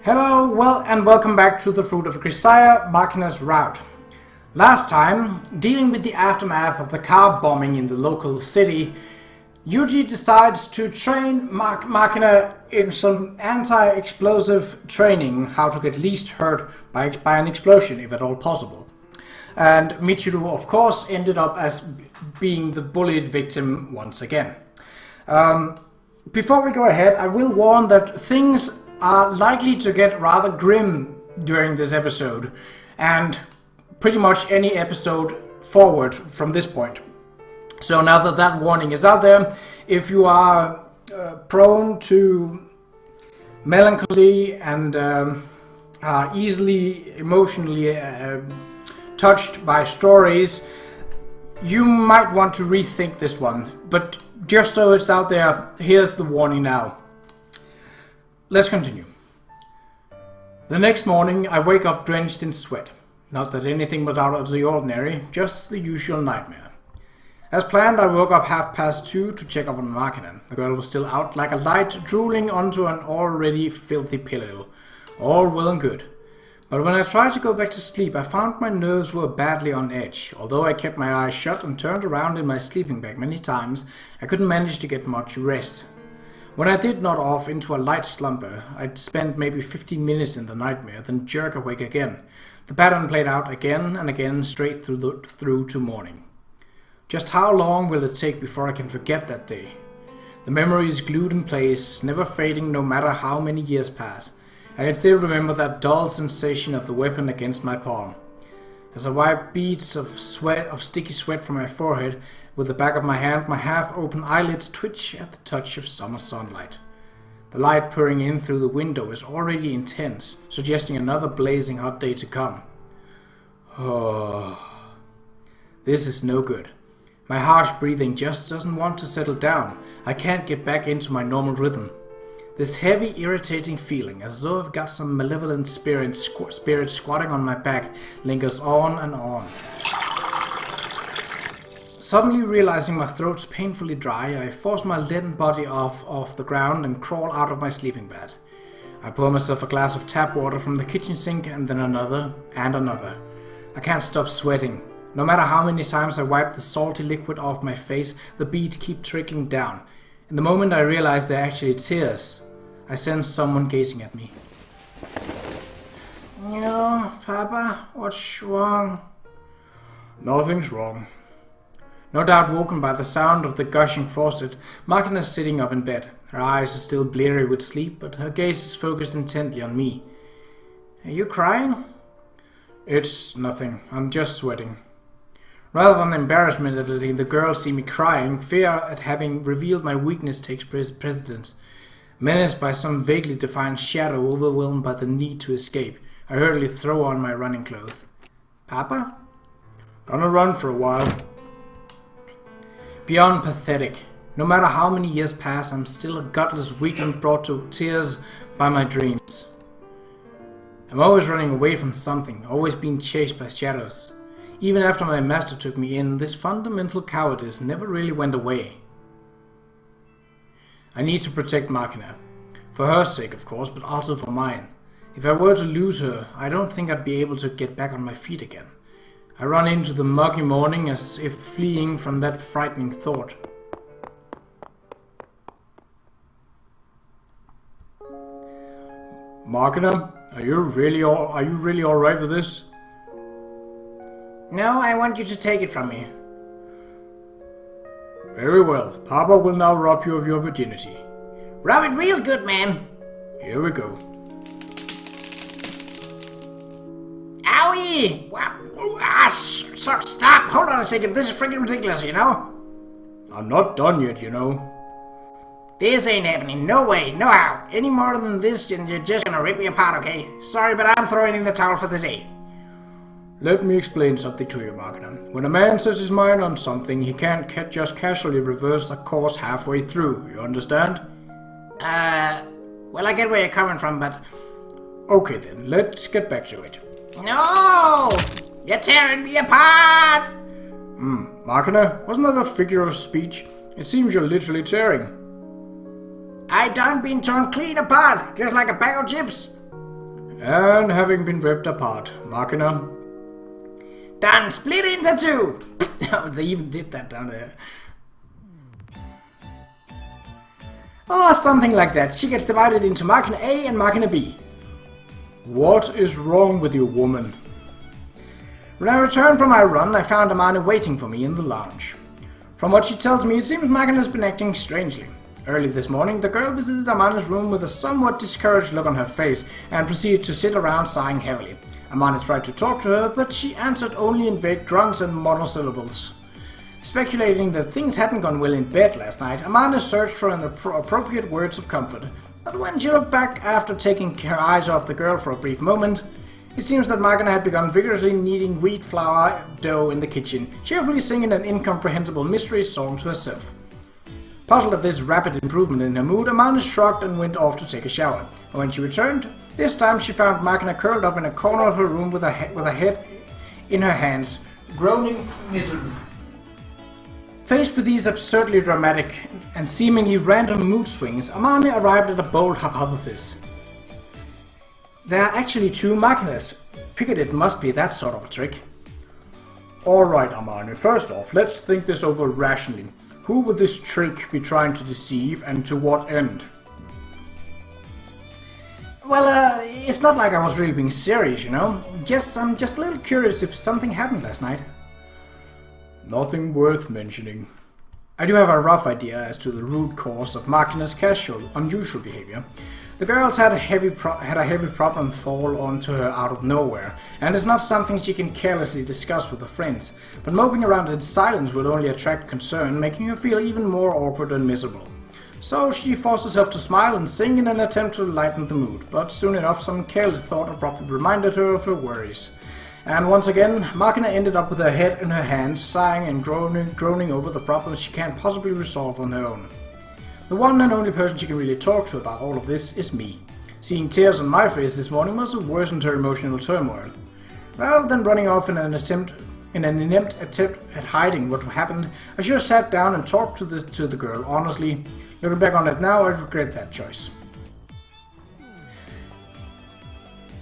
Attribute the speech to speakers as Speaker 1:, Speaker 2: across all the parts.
Speaker 1: Hello, and welcome back to the Fruit of Grisaia, Makina's route. Last time, dealing with the aftermath of the car bombing in the local city, Yuuji decides to train Makina in some anti-explosive training, how to get least hurt by an explosion, if at all possible. And Michiru, of course, ended up as being the bullied victim once again. Before we go ahead, I will warn that things are likely to get rather grim during this episode, and pretty much any episode forward from this point. So now that that warning is out there, if you are prone to melancholy and are easily emotionally touched by stories, you might want to rethink this one. But just so it's out there, here's the warning now. Let's continue. The next morning I wake up drenched in sweat. Not that anything was out of the ordinary, just the usual nightmare. As planned, I woke up 2:30 to check up on Makina. The girl was still out like a light, drooling onto an already filthy pillow. All well and good. But when I tried to go back to sleep, I found my nerves were badly on edge. Although I kept my eyes shut and turned around in my sleeping bag many times, I couldn't manage to get much rest. When I did nod off into a light slumber, I'd spend maybe 15 minutes in the nightmare, then jerk awake again. The pattern played out again and again straight through to morning. Just how long will it take before I can forget that day? The memory is glued in place, never fading no matter how many years pass. I can still remember that dull sensation of the weapon against my palm. As I wipe beads of sticky sweat from my forehead with the back of my hand, my half-open eyelids twitch at the touch of summer sunlight. The light pouring in through the window is already intense, suggesting another blazing hot day to come. Oh, this is no good. My harsh breathing just doesn't want to settle down. I can't get back into my normal rhythm. This heavy, irritating feeling, as though I've got some malevolent spirit squatting on my back, lingers on and on. Suddenly realizing my throat's painfully dry, I force my leaden body off the ground and crawl out of my sleeping bag. I pour myself a glass of tap water from the kitchen sink, and then another and another. I can't stop sweating. No matter how many times I wipe the salty liquid off my face, the beads keep trickling down. In the moment I realize they're actually tears, I sense someone gazing at me. No, Papa, what's wrong? Nothing's wrong. No doubt woken by the sound of the gushing faucet, Makina is sitting up in bed. Her eyes are still bleary with sleep, but her gaze is focused intently on me. Are you crying? It's nothing. I'm just sweating. Rather than embarrassment at letting the girl see me crying, fear at having revealed my weakness takes precedence. Menaced by some vaguely defined shadow, overwhelmed by the need to escape, I hurriedly throw on my running clothes. Papa? Gonna run for a while. Beyond pathetic. No matter how many years pass, I'm still a gutless weakling brought to tears by my dreams. I'm always running away from something, always being chased by shadows. Even after my master took me in, this fundamental cowardice never really went away. I need to protect Makina. For her sake, of course, but also for mine. If I were to lose her, I don't think I'd be able to get back on my feet again. I run into the muggy morning as if fleeing from that frightening thought. Makina, are you really all right with this? No, I want you to take it from me. Very well. Papa will now rob you of your virginity. Rob it real good, man. Here we go. Owie! Stop! Hold on a second. This is freaking ridiculous, you know? I'm not done yet, you know. This ain't happening. No way. No how. Any more than this, and you're just gonna rip me apart, okay? Sorry, but I'm throwing in the towel for the day. Let me explain something to you, Makina. When a man sets his mind on something, he can't just casually reverse the course halfway through, you understand? Well, I get where you're coming from, but... Okay then, let's get back to it. No! You're tearing me apart! Makina, wasn't that a figure of speech? It seems you're literally tearing. I done been torn clean apart, just like a bag of chips. And having been ripped apart, Makina. Done, split into two! Oh, they even did that down there. Oh, something like that. She gets divided into Makina A and Makina B. What is wrong with you, woman? When I returned from my run, I found Amanda waiting for me in the lounge. From what she tells me, it seems Makina has been acting strangely. Early this morning, the girl visited Amanda's room with a somewhat discouraged look on her face and proceeded to sit around sighing heavily. Amanda tried to talk to her, but she answered only in vague grunts and monosyllables. Speculating that things hadn't gone well in bed last night, Amanda searched for appropriate words of comfort. But when she looked back after taking her eyes off the girl for a brief moment, it seems that Makina had begun vigorously kneading wheat flour dough in the kitchen, cheerfully singing an incomprehensible mystery song to herself. Puzzled at this rapid improvement in her mood, Amanda shrugged and went off to take a shower. And when she returned, this time she found Makina curled up in a corner of her room with her head in her hands, groaning miserably. Faced with these absurdly dramatic and seemingly random mood swings, Amanda arrived at a bold hypothesis. There are actually two Makinas. Figured it must be that sort of a trick. Alright, Amanda, first off, let's think this over rationally. Who would this trick be trying to deceive, and to what end? Well, it's not like I was really being serious, you know. I'm just a little curious if something happened last night. Nothing worth mentioning. I do have a rough idea as to the root cause of Makina's casual, unusual behavior. The girls had a heavy problem fall onto her out of nowhere, and it's not something she can carelessly discuss with her friends, but moping around in silence would only attract concern, making her feel even more awkward and miserable. So she forced herself to smile and sing in an attempt to lighten the mood, but soon enough some careless thought abruptly reminded her of her worries. And once again, Makina ended up with her head in her hands, sighing and groaning over the problems she can't possibly resolve on her own. The one and only person she can really talk to about all of this is me. Seeing tears on my face this morning must have worsened her emotional turmoil. Rather than running off in an inept attempt at hiding what happened, I should have sat down and talked to the girl. Honestly, looking back on it now, I regret that choice.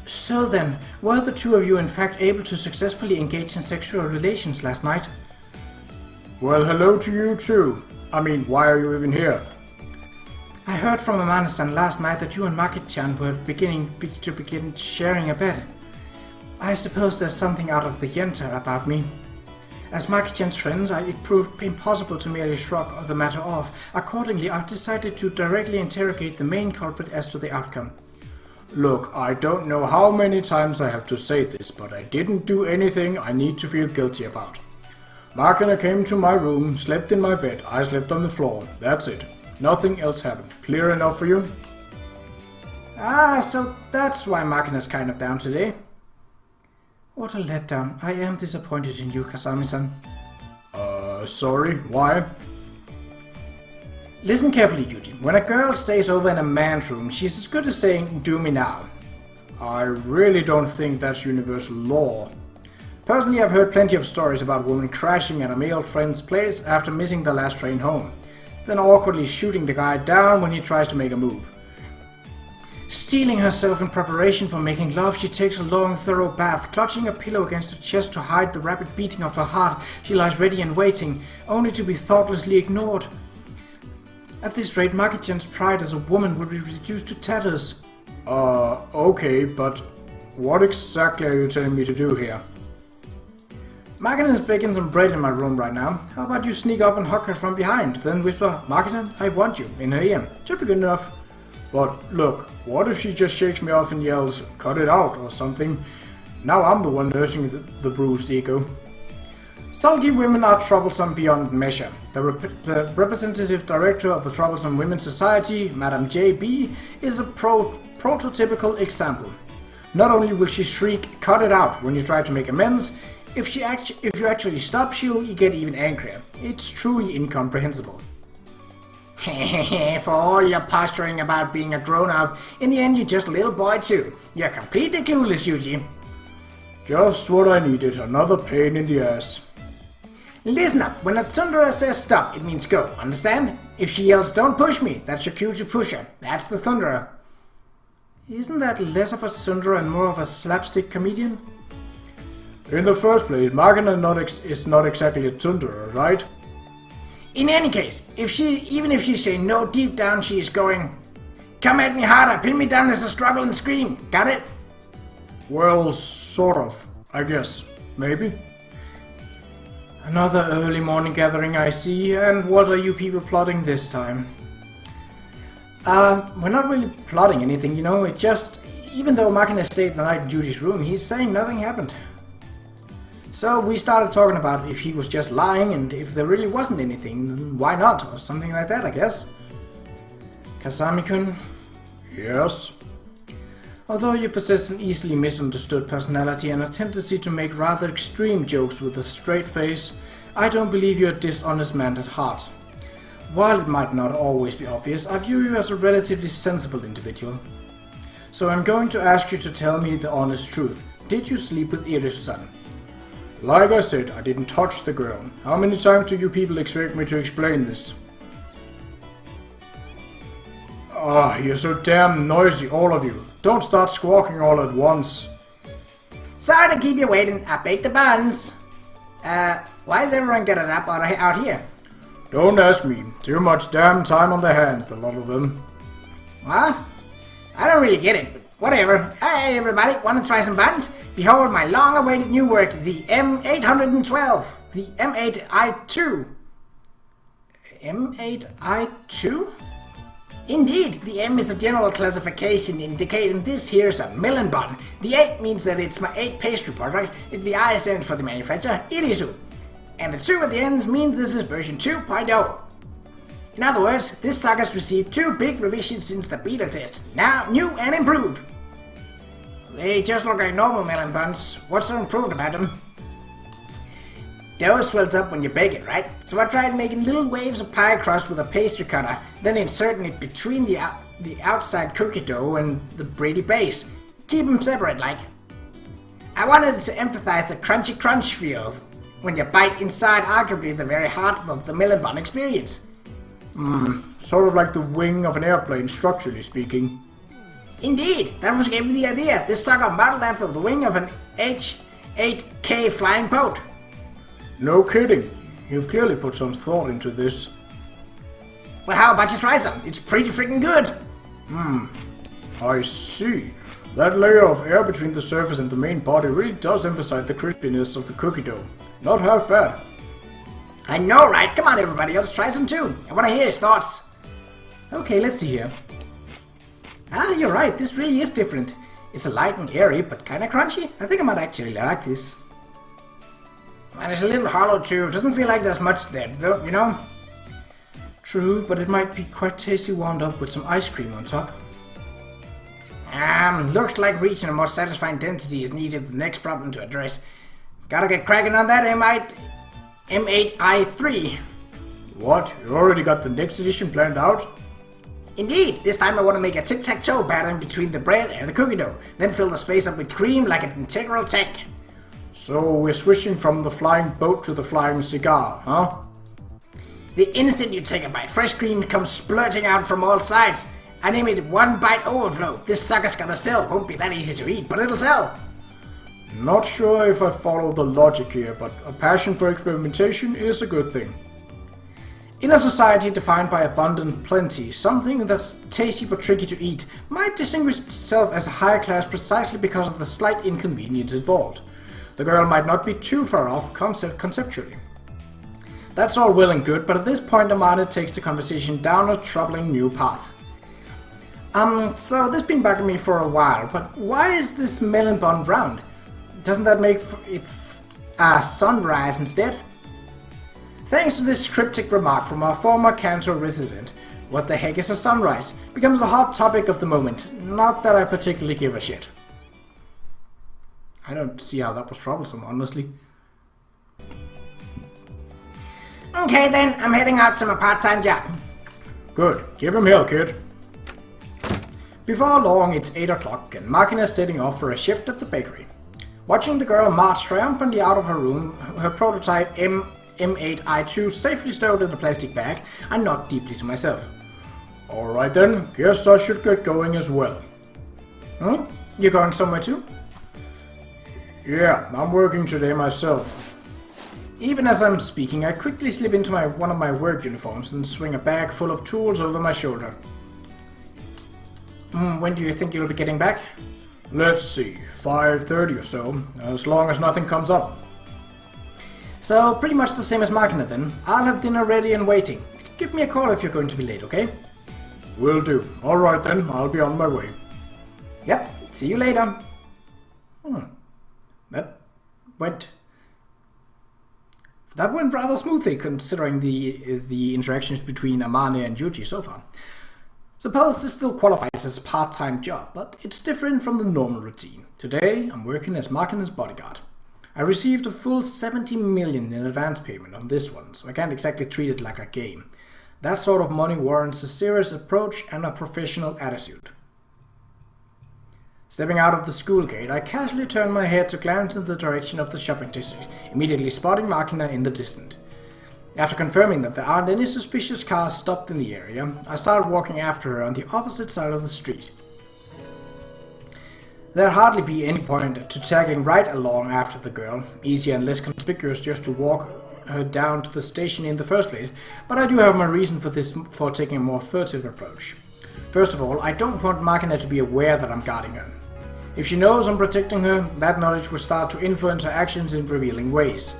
Speaker 1: So then, were the two of you in fact able to successfully engage in sexual relations last night? Well, hello to you too. I mean, why are you even here? I heard from Amanda-san last night that you and Maki-chan were begin sharing a bed. I suppose there's something out of the yenta about me. As Maki-chan's friends, it proved impossible to merely shrug the matter off. Accordingly, I decided to directly interrogate the main culprit as to the outcome. Look, I don't know how many times I have to say this, but I didn't do anything I need to feel guilty about. Makina came to my room, slept in my bed, I slept on the floor. That's it. Nothing else happened. Clear enough for you? Ah, so that's why Makina's kind of down today. What a letdown. I am disappointed in you, Kasami-san. Sorry, why? Listen carefully, Yuuji. When a girl stays over in a man's room, she's as good as saying, do me now. I really don't think that's universal law. Personally, I've heard plenty of stories about women crashing at a male friend's place after missing the last train home, then awkwardly shooting the guy down when he tries to make a move. Steeling herself in preparation for making love, she takes a long, thorough bath. Clutching a pillow against her chest to hide the rapid beating of her heart, she lies ready and waiting, only to be thoughtlessly ignored. At this rate, Maki-chan's pride as a woman would be reduced to tatters. Okay, but what exactly are you telling me to do here? Makina is baking some bread in my room right now. How about you sneak up and hug her from behind, then whisper, Makina, I want you, in her ear. Should be good enough. But look, what if she just shakes me off and yells, cut it out, or something? Now I'm the one nursing the bruised ego. Sulky women are troublesome beyond measure. The representative director of the Troublesome Women's Society, Madame J.B., is a prototypical example. Not only will she shriek, cut it out, when you try to make amends, if you actually stop, she'll get even angrier. It's truly incomprehensible. For all your posturing about being a grown-up, in the end you're just a little boy too. You're completely clueless, Yuuji. Just what I needed, another pain in the ass. Listen up, when a Thunderer says stop, it means go, understand? If she yells don't push me, that's your cue to push her. That's the Thunderer. Isn't that less of a tsundere and more of a slapstick comedian?
Speaker 2: In the first place, Makina is not exactly a tsundere, right?
Speaker 1: In any case, even if she say no, deep down she is going, "Come at me harder, pin me down as I struggle and scream." Got it?
Speaker 2: Well, sort of, I guess. Maybe.
Speaker 1: Another early morning gathering, I see. And what are you people plotting this time? We're not really plotting anything, you know. It just, even though Makina stayed the night in Yuuji's room, he's saying nothing happened. So we started talking about if he was just lying, and if there really wasn't anything, then why not, or something like that, I guess. Kasami-kun?
Speaker 2: Yes?
Speaker 1: Although you possess an easily misunderstood personality and a tendency to make rather extreme jokes with a straight face, I don't believe you're a dishonest man at heart. While it might not always be obvious, I view you as a relatively sensible individual. So I'm going to ask you to tell me the honest truth. Did you sleep with Qa'Rajh-san?
Speaker 2: Like I said, I didn't touch the girl. How many times do you people expect me to explain this? Ah, you're so damn noisy, all of you. Don't start squawking all at once.
Speaker 1: Sorry to keep you waiting. I baked the buns. Why is everyone getting up out here?
Speaker 2: Don't ask me. Too much damn time on their hands, the lot of them.
Speaker 1: What? I don't really get it, but whatever. Hey everybody, wanna try some buns? Behold my long-awaited new work, the M812. The M8I2. M8I2? Indeed, the M is a general classification indicating this here's a melon bun. The 8 means that it's my 8 pastry product. The I stands for the manufacturer, Irisu. And the 2 at the ends means this is version 2.0. In other words, this sucker's received 2 big revisions since the beta test. Now new and improved. They just look like normal melon buns. What's so improved about them? Dough swells up when you bake it, right? So I tried making little waves of pie crust with a pastry cutter, then inserting it between the outside cookie dough and the bready base. Keep them separate, like. I wanted to emphasize the crunchy crunch feel when you bite inside, arguably the very heart of the melon bun experience.
Speaker 2: Sort of like the wing of an airplane, structurally speaking.
Speaker 1: Indeed, that was gave me the idea. This sucker modeled after the wing of an H-8K flying boat.
Speaker 2: No kidding. You've clearly put some thought into this.
Speaker 1: Well, how about you try some? It's pretty freaking good.
Speaker 2: I see. That layer of air between the surface and the main body really does emphasize the crispiness of the cookie dough. Not half bad.
Speaker 1: I know, right? Come on, everybody else, try some too. I want to hear his thoughts. Okay, let's see here. Ah, you're right. This really is different. It's a light and airy, but kind of crunchy. I think I might actually like this. And it's a little hollow too. Doesn't feel like there's much there, though, you know? True, but it might be quite tasty warmed up with some ice cream on top. Looks like reaching a more satisfying density is needed the next problem to address. Gotta get cracking on that M8I3.
Speaker 2: What? You already got the next edition planned out?
Speaker 1: Indeed, this time I want to make a tic-tac-toe pattern between the bread and the cookie dough, then fill the space up with cream like an integral tech.
Speaker 2: So we're switching from the flying boat to the flying cigar, huh?
Speaker 1: The instant you take a bite, fresh cream comes splurting out from all sides. I name it one bite overflow. This sucker's gonna sell. Won't be that easy to eat, but it'll sell.
Speaker 2: Not sure if I follow the logic here, but a passion for experimentation is a good thing.
Speaker 1: In a society defined by abundant plenty, something that's tasty but tricky to eat might distinguish itself as a higher class precisely because of the slight inconvenience involved. The girl might not be too far off conceptually. That's all well and good, but at this point Amanda takes the conversation down a troubling new path. So this has been bugging me for a while, but why is this melon bun round? Doesn't that make it a sunrise instead? Thanks to this cryptic remark from our former Kanto resident, what the heck is a sunrise becomes a hot topic of the moment. Not that I particularly give a shit. I don't see how that was troublesome, honestly. Okay then, I'm heading out to my part-time job.
Speaker 2: Good. Give him hell, kid.
Speaker 1: Before long, it's 8 o'clock and Makina's setting off for a shift at the bakery. Watching the girl march triumphantly out of her room, her prototype M8I2 safely stowed in a plastic bag, I nod deeply to myself.
Speaker 2: Alright then, guess I should get going as well.
Speaker 1: Hmm? You going somewhere too?
Speaker 2: Yeah, I'm working today myself.
Speaker 1: Even as I'm speaking, I quickly slip into one of my work uniforms and swing a bag full of tools over my shoulder. When do you think you'll be getting back?
Speaker 2: Let's see, 5:30 or so, as long as nothing comes up.
Speaker 1: So, pretty much the same as Makina then. I'll have dinner ready and waiting. Give me a call if you're going to be late, okay?
Speaker 2: Will do. Alright then, I'll be on my way.
Speaker 1: Yep, see you later. That went rather smoothly considering the interactions between Amane and Yuuji so far. Suppose this still qualifies as a part-time job, but it's different from the normal routine. Today, I'm working as Makina's bodyguard. I received a full 70 million in advance payment on this one, so I can't exactly treat it like a game. That sort of money warrants a serious approach and a professional attitude. Stepping out of the school gate, I casually turn my head to glance in the direction of the shopping district, immediately spotting Makina in the distance. After confirming that there aren't any suspicious cars stopped in the area, I start walking after her on the opposite side of the street. There'd hardly be any point to tagging right along after the girl, easier and less conspicuous just to walk her down to the station in the first place, but I do have my reason for taking a more furtive approach. First of all, I don't want Makina to be aware that I'm guarding her. If she knows I'm protecting her, that knowledge will start to influence her actions in revealing ways.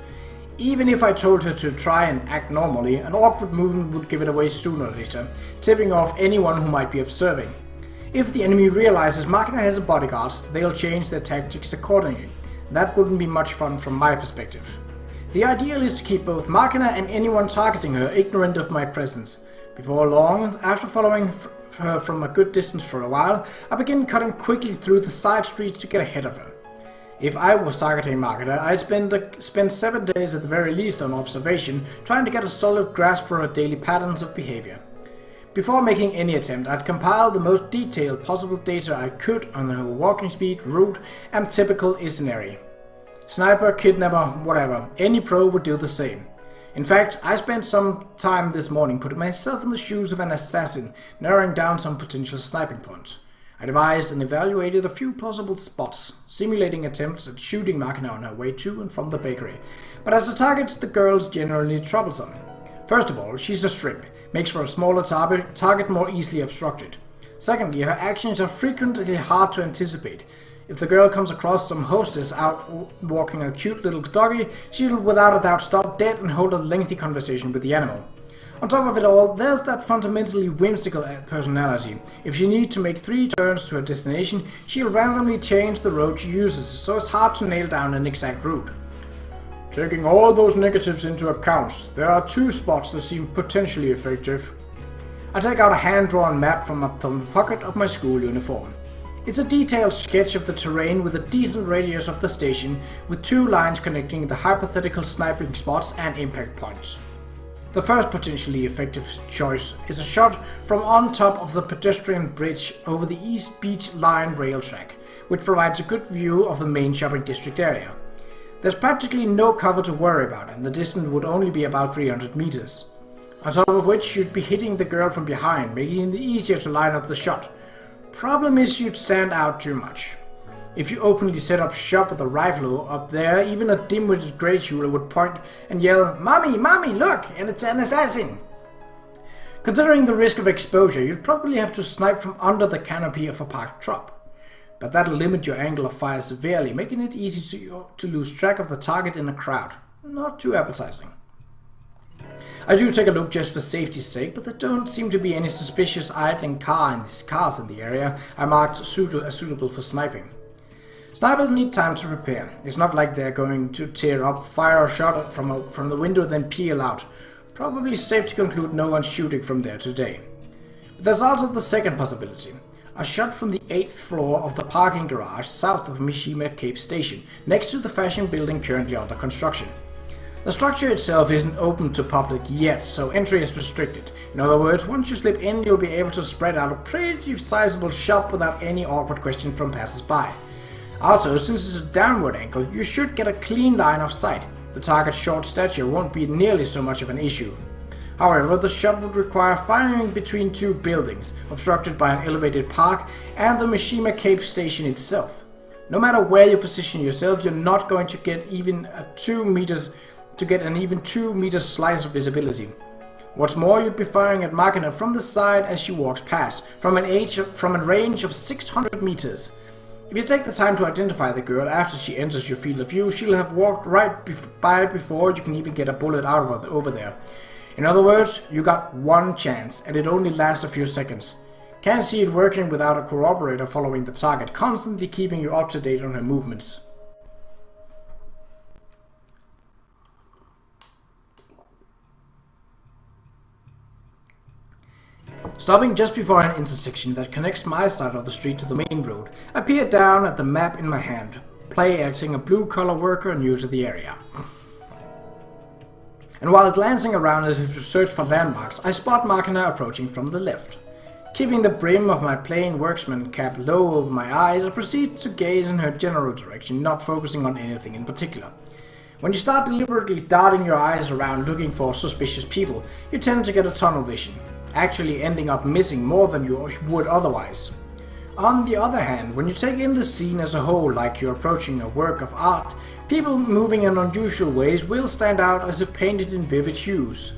Speaker 1: Even if I told her to try and act normally, an awkward movement would give it away sooner or later, tipping off anyone who might be observing. If the enemy realizes Makina has a bodyguard, they'll change their tactics accordingly. That wouldn't be much fun from my perspective. The ideal is to keep both Makina and anyone targeting her ignorant of my presence. Before long, after following her from a good distance for a while, I begin cutting quickly through the side streets to get ahead of her. If I was targeting Makina, I'd spend 7 days at the very least on observation, trying to get a solid grasp for her daily patterns of behavior. Before making any attempt, I'd compile the most detailed possible data I could on her walking speed, route, and typical itinerary. Sniper, kidnapper, whatever, any pro would do the same. In fact, I spent some time this morning putting myself in the shoes of an assassin, narrowing down some potential sniping points. I devised and evaluated a few plausible spots, simulating attempts at shooting Makina on her way to and from the bakery. But as a target, the girl's generally troublesome. First of all, she's a shrimp, makes for a smaller target more easily obstructed. Secondly, her actions are frequently hard to anticipate. If the girl comes across some hostess out walking a cute little doggy, she'll without a doubt stop dead and hold a lengthy conversation with the animal. On top of it all, there's that fundamentally whimsical personality. If she needs to make 3 turns to her destination, she'll randomly change the road she uses, so it's hard to nail down an exact route.
Speaker 2: Taking all those negatives into account, there are 2 spots that seem potentially effective.
Speaker 1: I take out a hand-drawn map from the pocket of my school uniform. It's a detailed sketch of the terrain with a decent radius of the station, with 2 lines connecting the hypothetical sniping spots and impact points. The first potentially effective choice is a shot from on top of the pedestrian bridge over the East Beach Line rail track, which provides a good view of the main shopping district area. There's practically no cover to worry about, and the distance would only be about 300 meters. On top of which you'd be hitting the girl from behind, making it easier to line up the shot. Problem is you'd stand out too much. If you openly set up shop with a rifle up there, even a dim-witted grade shooter would point and yell, "Mommy, mommy, look, and it's an assassin!" Considering the risk of exposure, you'd probably have to snipe from under the canopy of a parked truck. But that'll limit your angle of fire severely, making it easy to lose track of the target in a crowd. Not too appetizing. I do take a look just for safety's sake, but there don't seem to be any suspicious idling cars in the area I marked as suitable for sniping. Snipers need time to prepare. It's not like they're going to tear up, fire a shot from the window, then peel out. Probably safe to conclude no one's shooting from there today. But there's also the second possibility. A shot from the 8th floor of the parking garage south of Mishima Cape Station, next to the fashion building currently under construction. The structure itself isn't open to public yet, so entry is restricted. In other words, once you slip in, you'll be able to spread out a pretty sizable shot without any awkward question from passers-by. Also, since it's a downward angle, you should get a clean line of sight. The target's short stature won't be nearly so much of an issue. However, the shot would require firing between two buildings, obstructed by an elevated park and the Mishima Cape Station itself. No matter where you position yourself, you're not going to get even an even 2 meters slice of visibility. What's more, you'd be firing at Makina from the side as she walks past, from a range of 600 meters. If you take the time to identify the girl after she enters your field of view, she'll have walked right by before you can even get a bullet out of over there. In other words, you got one chance, and it only lasts a few seconds. Can't see it working without a corroborator following the target, constantly keeping you up to date on her movements. Stopping just before an intersection that connects my side of the street to the main road, I peer down at the map in my hand, play-acting a blue-collar worker new to the area. And while glancing around as if to search for landmarks, I spot Makina approaching from the left. Keeping the brim of my plain worksman cap low over my eyes, I proceed to gaze in her general direction, not focusing on anything in particular. When you start deliberately darting your eyes around looking for suspicious people, you tend to get a tunnel vision, actually ending up missing more than you would otherwise. On the other hand, when you take in the scene as a whole like you're approaching a work of art, people moving in unusual ways will stand out as if painted in vivid hues.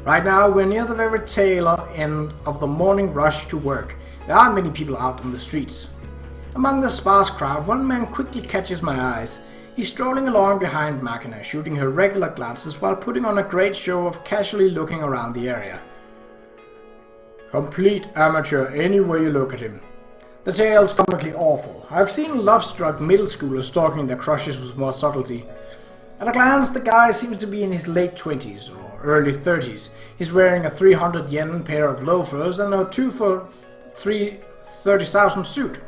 Speaker 1: Right now, we're near the very tail end of the morning rush to work. There aren't many people out in the streets. Among the sparse crowd, one man quickly catches my eyes. He's strolling along behind Makina, shooting her regular glances while putting on a great show of casually looking around the area. Complete amateur any way you look at him. The tale's comically awful. I've seen love-struck middle schoolers stalking their crushes with more subtlety. At a glance, the guy seems to be in his late 20s or early 30s. He's wearing a 300 yen pair of loafers and a 2 for 30,000 suit.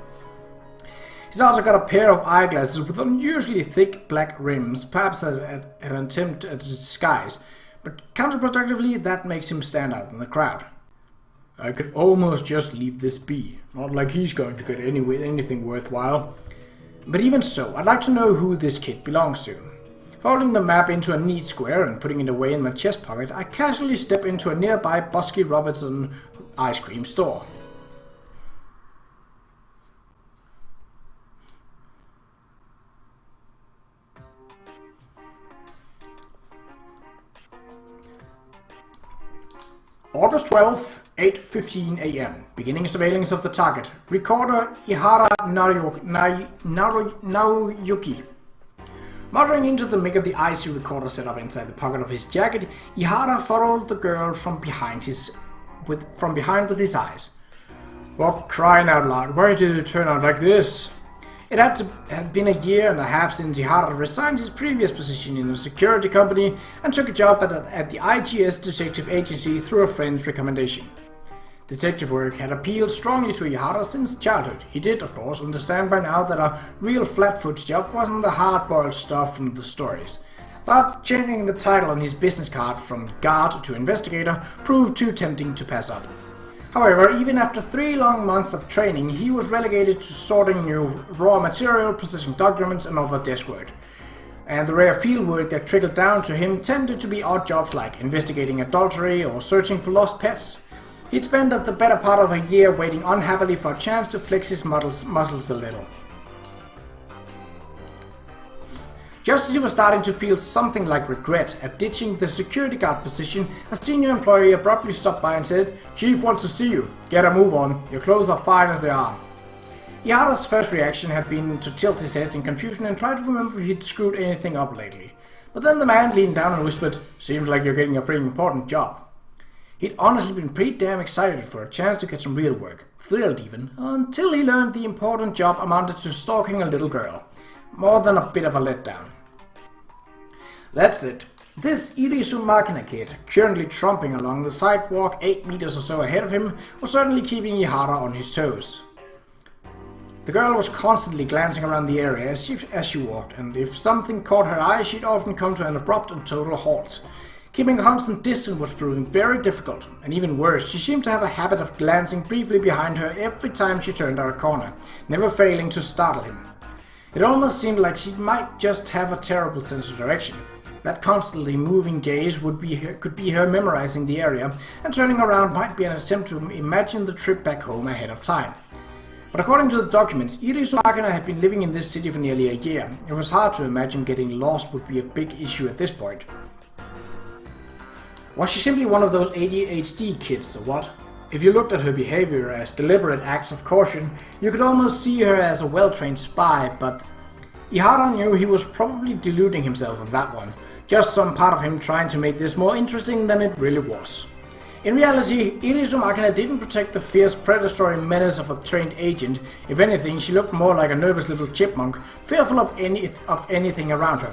Speaker 1: He's also got a pair of eyeglasses with unusually thick black rims, perhaps an attempt at disguise, but counterproductively that makes him stand out in the crowd. I could almost just leave this be. Not like he's going to get anything worthwhile. But even so, I'd like to know who this kid belongs to. Folding the map into a neat square and putting it away in my chest pocket, I casually step into a nearby Busky Robertson ice cream store. August 12th, 8:15 AM. Beginning surveillance of the target. Recorder Ihara Naoyuki. Muttering into the mic of the IC recorder set up inside the pocket of his jacket, Ihara followed the girl from behind with his eyes. What crying out loud, why did it turn out like this? It had to have been a year and a half since Ihara resigned his previous position in a security company and took a job at the IGS detective agency through a friend's recommendation. Detective work had appealed strongly to Ihara since childhood. He did, of course, understand by now that a real flatfoot job wasn't the hard-boiled stuff from the stories. But changing the title on his business card from guard to investigator proved too tempting to pass up. However, even after 3 long months of training, he was relegated to sorting new raw material, processing documents, and other desk work. And the rare field work that trickled down to him tended to be odd jobs like investigating adultery or searching for lost pets. He'd spent the better part of a year waiting unhappily for a chance to flex his muscles a little. Just as he was starting to feel something like regret at ditching the security guard position, a senior employee abruptly stopped by and said, "Chief wants to see you. Get a move on. Your clothes are fine as they are." Ihara's first reaction had been to tilt his head in confusion and try to remember if he'd screwed anything up lately. But then the man leaned down and whispered, "Seems like you're getting a pretty important job." He'd honestly been pretty damn excited for a chance to get some real work, thrilled even, until he learned the important job amounted to stalking a little girl. More than a bit of a letdown. That's it. This Irisu Makina kid, currently tromping along the sidewalk 8 meters or so ahead of him, was certainly keeping Ihara on his toes. The girl was constantly glancing around the area as she walked, and if something caught her eye, she'd often come to an abrupt and total halt. Keeping a constant distance was proving very difficult, and even worse, she seemed to have a habit of glancing briefly behind her every time she turned our corner, never failing to startle him. It almost seemed like she might just have a terrible sense of direction. That constantly moving gaze could be her memorizing the area, and turning around might be an attempt to imagine the trip back home ahead of time. But according to the documents, Makina had been living in this city for nearly a year. It was hard to imagine getting lost would be a big issue at this point. Was she simply one of those ADHD kids or what? If you looked at her behavior as deliberate acts of caution, you could almost see her as a well-trained spy, but Qa'Rajh knew he was probably deluding himself on that one. Just some part of him trying to make this more interesting than it really was. In reality, Makina didn't protect the fierce predatory menace of a trained agent. If anything, she looked more like a nervous little chipmunk, fearful of anything around her.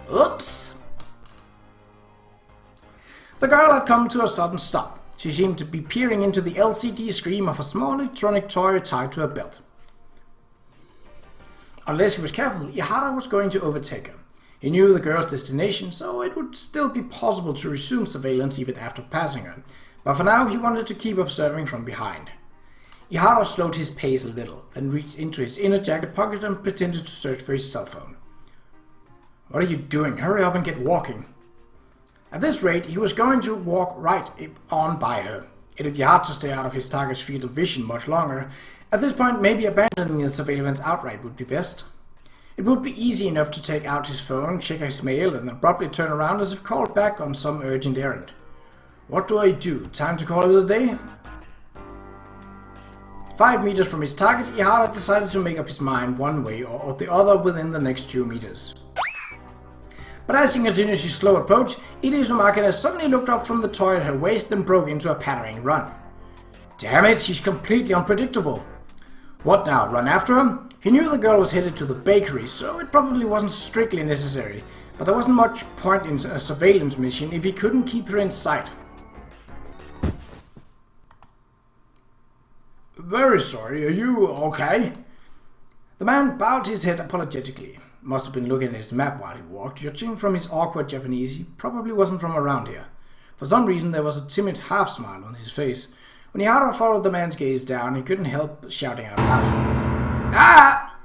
Speaker 1: Oops! The girl had come to a sudden stop. She seemed to be peering into the LCD screen of a small electronic toy tied to her belt. Unless he was careful, Qa'Rajh was going to overtake her. He knew the girl's destination, so it would still be possible to resume surveillance even after passing her. But for now, he wanted to keep observing from behind. Qa'Rajh slowed his pace a little, then reached into his inner jacket pocket and pretended to search for his cell phone. "What are you doing? Hurry up and get walking." At this rate, he was going to walk right on by her. It would be hard to stay out of his target's field of vision much longer. At this point, maybe abandoning the surveillance outright would be best. It would be easy enough to take out his phone, check his mail, and abruptly turn around as if called back on some urgent errand. What do I do? Time to call it a day? 5 meters from his target, Qa'Rajh decided to make up his mind one way or the other within the next 2 meters. But as he continued his slow approach, Makina suddenly looked up from the toy at her waist and broke into a pattering run. Damn it, she's completely unpredictable. What now, run after her? He knew the girl was headed to the bakery, so it probably wasn't strictly necessary, but there wasn't much point in a surveillance mission if he couldn't keep her in sight. Very sorry, are you okay? The man bowed his head apologetically. Must have been looking at his map while he walked. Judging from his awkward Japanese, he probably wasn't from around here. For some reason, there was a timid half-smile on his face. When Qa'Rajh followed the man's gaze down, he couldn't help shouting out loud. Ah!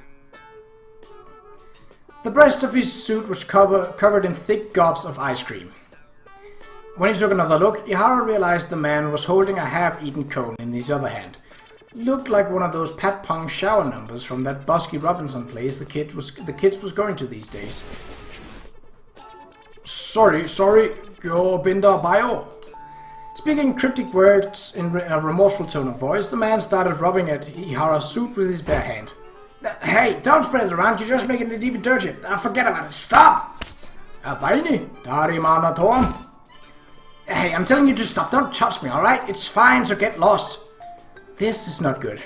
Speaker 1: The breast of his suit was covered in thick gobs of ice cream. When he took another look, Qa'Rajh realized the man was holding a half-eaten cone in his other hand. Looked like one of those Pat Pong shower numbers from that Busky Robinson place the kids was going to these days. Sorry, your binder bio. Speaking cryptic words in a remorseful tone of voice, the man started rubbing at Qa'Rajh's suit with his bare hand. Hey, don't spread it around, you're just making it even dirtier. Forget about it, stop! Hey, I'm telling you to stop, don't touch me, alright? It's fine, so get lost. This is not good.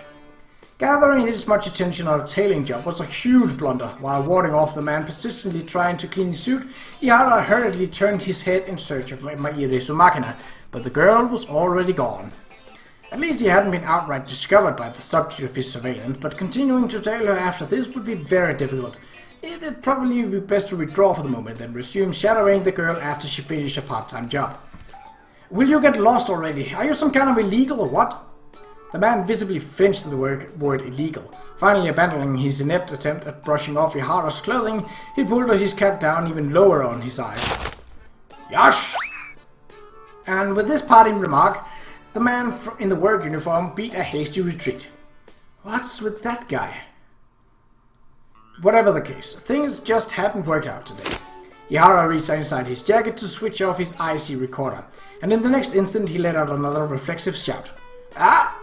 Speaker 1: Gathering this much attention on a tailing job was a huge blunder. While warding off the man persistently trying to clean his suit, Qa'Rajh hurriedly turned his head in search of Makina, but the girl was already gone. At least he hadn't been outright discovered by the subject of his surveillance, but continuing to tail her after this would be very difficult. It'd probably be best to withdraw for the moment, then resume shadowing the girl after she finished a part-time job. Will you get lost already? Are you some kind of illegal or what? The man visibly flinched at the word illegal. Finally abandoning his inept attempt at brushing off Qa'Rajh's clothing, he pulled his cap down even lower on his eyes. Yash! And with this parting remark, the man in the work uniform beat a hasty retreat. What's with that guy? Whatever the case, things just hadn't worked out today. Qa'Rajh reached inside his jacket to switch off his IC recorder, and in the next instant he let out another reflexive shout. Ah!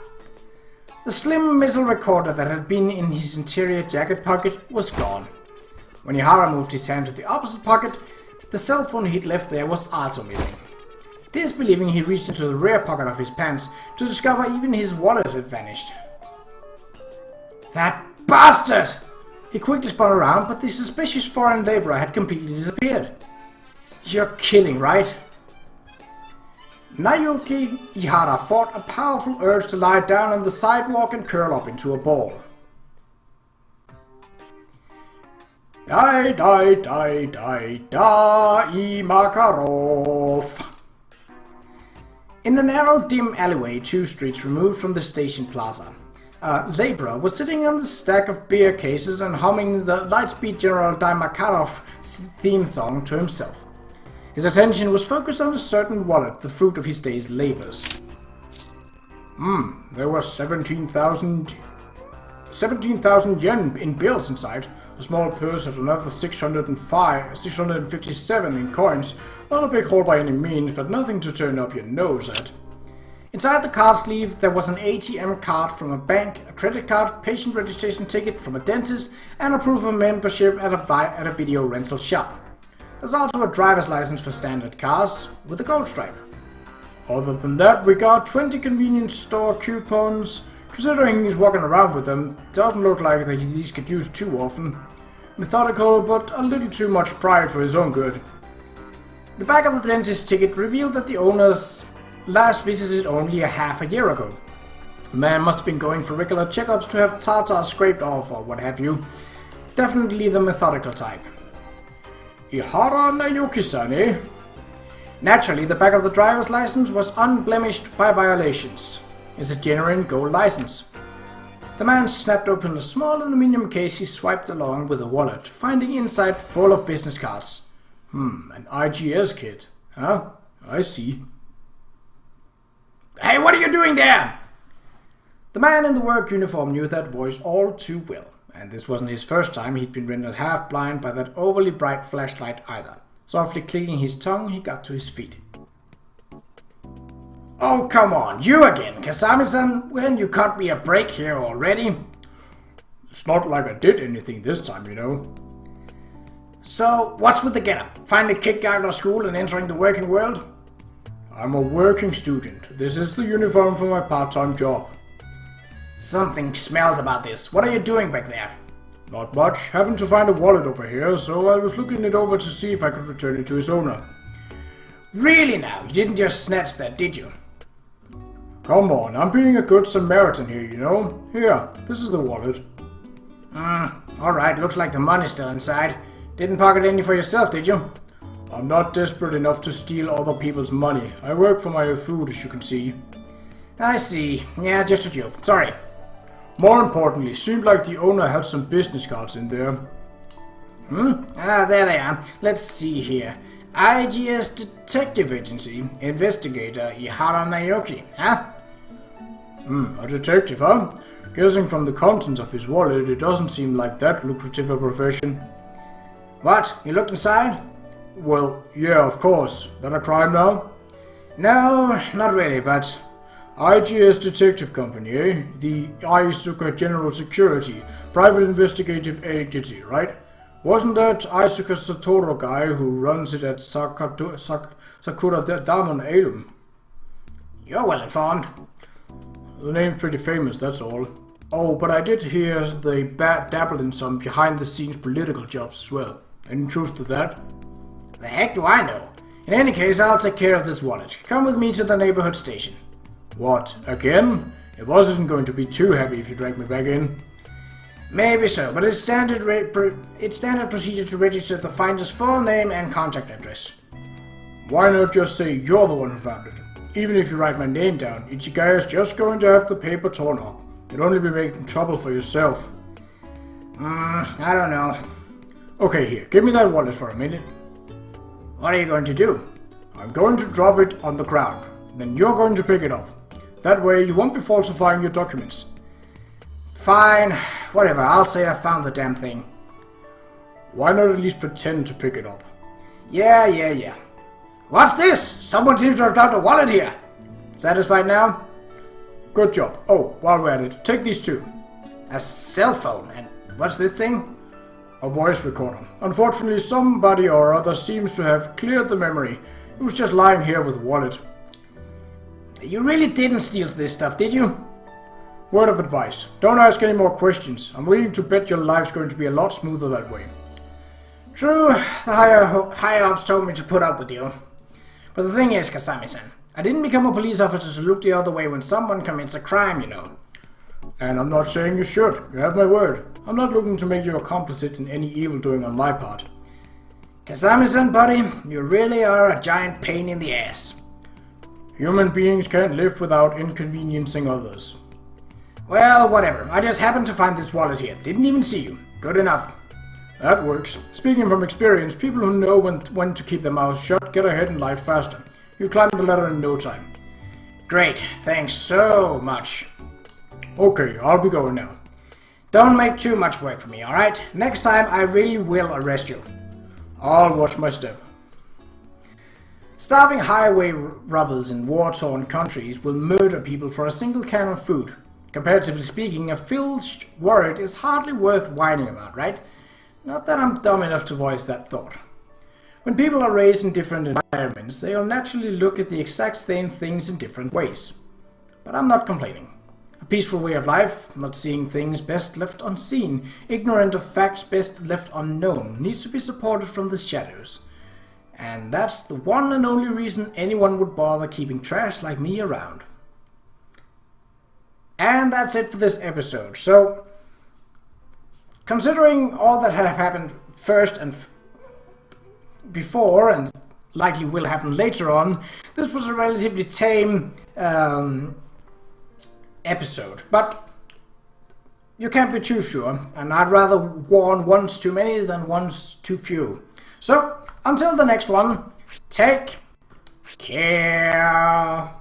Speaker 1: The slim missile recorder that had been in his interior jacket pocket was gone. When Qa'Rajh moved his hand to the opposite pocket, the cell phone he'd left there was also missing. Disbelieving, he reached into the rear pocket of his pants to discover even his wallet had vanished. That bastard! He quickly spun around, but the suspicious foreign laborer had completely disappeared. You're kidding, right? Naoki Qa'Rajh fought a powerful urge to lie down on the sidewalk and curl up into a ball. Die, Makarov. In a narrow, dim alleyway 2 streets removed from the station plaza, laborer was sitting on the stack of beer cases and humming the Lightspeed General Makarov theme song to himself. His attention was focused on a certain wallet, the fruit of his day's labors.
Speaker 2: There were 17,000 yen in bills inside. A small purse and another 657 in coins. Not a big haul by any means, but nothing to turn up your nose at.
Speaker 1: Inside the card sleeve there was an ATM card from a bank, a credit card, patient registration ticket from a dentist, and a proof of membership at a video rental shop. There's also a driver's license for standard cars, with a gold stripe.
Speaker 2: Other than that, we got 20 convenience store coupons. Considering he's walking around with them, doesn't look like that these get used too often. Methodical, but a little too much pride for his own good.
Speaker 1: The back of the dentist ticket revealed that the owners last visited only a half a year ago. The man must have been going for regular checkups to have tartar scraped off or what have you. Definitely the methodical type.
Speaker 2: Ihara Nayuki-san, eh?
Speaker 1: Naturally, the back of the driver's license was unblemished by violations. It's a genuine gold license. The man snapped open a small aluminum case he swiped along with a wallet, finding inside full of business cards.
Speaker 2: An IGS kit, huh? I see.
Speaker 1: Hey, what are you doing there? The man in the work uniform knew that voice all too well, and this wasn't his first time he'd been rendered half blind by that overly bright flashlight either. Softly clicking his tongue, he got to his feet. Oh, come on, you again, Kasami-san, when you cut me a break here already?
Speaker 2: It's not like I did anything this time, you know.
Speaker 1: So, what's with the getup? Finally kicked out of school and entering the working world?
Speaker 2: I'm a working student. This is the uniform for my part-time job.
Speaker 1: Something smells about this. What are you doing back there?
Speaker 2: Not much. Happened to find a wallet over here, so I was looking it over to see if I could return it to its owner.
Speaker 1: Really now? You didn't just snatch that, did you?
Speaker 2: Come on, I'm being a good Samaritan here, you know. Here, this is the wallet.
Speaker 1: Alright, looks like the money's still inside. Didn't pocket any for yourself, did you?
Speaker 2: I'm not desperate enough to steal other people's money. I work for my food, as you can see.
Speaker 1: I see. Yeah, just a joke. Sorry.
Speaker 2: More importantly, seemed like the owner had some business cards in there.
Speaker 1: There they are. Let's see here. IGS Detective Agency, Investigator Ihara Naoki, huh?
Speaker 2: A detective, huh? Guessing from the contents of his wallet, it doesn't seem like that lucrative a profession.
Speaker 1: What? You looked inside?
Speaker 2: Well, yeah, of course. That a crime now?
Speaker 1: No, not really, but...
Speaker 2: IGS Detective Company, eh? The Isuka General Security, private investigative agency, right? Wasn't that Isuka Satoru guy who runs it at Sakura Damon Alum?
Speaker 1: You're well informed.
Speaker 2: The name's pretty famous, that's all. Oh, but I did hear they dabble in some behind-the-scenes political jobs as well. Any truth to that?
Speaker 1: The heck do I know? In any case, I'll take care of this wallet. Come with me to the neighborhood station.
Speaker 2: What, again? Your boss isn't going to be too happy if you drag me back in.
Speaker 1: Maybe so, but it's standard procedure to register the finder's full name and contact address.
Speaker 2: Why not just say you're the one who found it? Even if you write my name down, Ichigaya's just going to have the paper torn up. You'd only be making trouble for yourself.
Speaker 1: I don't know.
Speaker 2: Okay, here, give me that wallet for a minute.
Speaker 1: What are you going to do?
Speaker 2: I'm going to drop it on the ground. Then you're going to pick it up. That way you won't be falsifying your documents.
Speaker 1: Fine. Whatever, I'll say I found the damn thing.
Speaker 2: Why not at least pretend to pick it up?
Speaker 1: Yeah. What's this? Someone seems to have dropped a wallet here. Satisfied now?
Speaker 2: Good job. Oh, while we're at it, take these two.
Speaker 1: A cell phone. And what's this thing?
Speaker 2: A voice recorder. Unfortunately, somebody or other seems to have cleared the memory. It was just lying here with the wallet.
Speaker 1: You really didn't steal this stuff, did you?
Speaker 2: Word of advice. Don't ask any more questions. I'm willing to bet your life's going to be a lot smoother that way.
Speaker 1: True, the higher-ups told me to put up with you. But the thing is, Kasami-san, I didn't become a police officer to look the other way when someone commits a crime, you know.
Speaker 2: And I'm not saying you should. You have my word. I'm not looking to make you a complicit in any evildoing on my part.
Speaker 1: Kasami-san, buddy, you really are a giant pain in the ass.
Speaker 2: Human beings can't live without inconveniencing others.
Speaker 1: Well, whatever. I just happened to find this wallet here. Didn't even see you. Good enough.
Speaker 2: That works. Speaking from experience, people who know when to keep their mouths shut get ahead in life faster. You climb the ladder in no time.
Speaker 1: Great. Thanks so much.
Speaker 2: Okay, I'll be going now.
Speaker 1: Don't make too much work for me, alright? Next time I really will arrest you.
Speaker 2: I'll watch my step.
Speaker 1: Starving highway robbers in war-torn countries will murder people for a single can of food. Comparatively speaking, a filched warrant is hardly worth whining about, right? Not that I'm dumb enough to voice that thought. When people are raised in different environments, they'll naturally look at the exact same things in different ways. But I'm not complaining. A peaceful way of life, not seeing things best left unseen, ignorant of facts best left unknown, needs to be supported from the shadows. And that's the one and only reason anyone would bother keeping trash like me around. And that's it for this episode. So, considering all that had happened first and before, and likely will happen later on, this was a relatively tame episode. But you can't be too sure, and I'd rather warn once too many than once too few. So, until the next one, take care.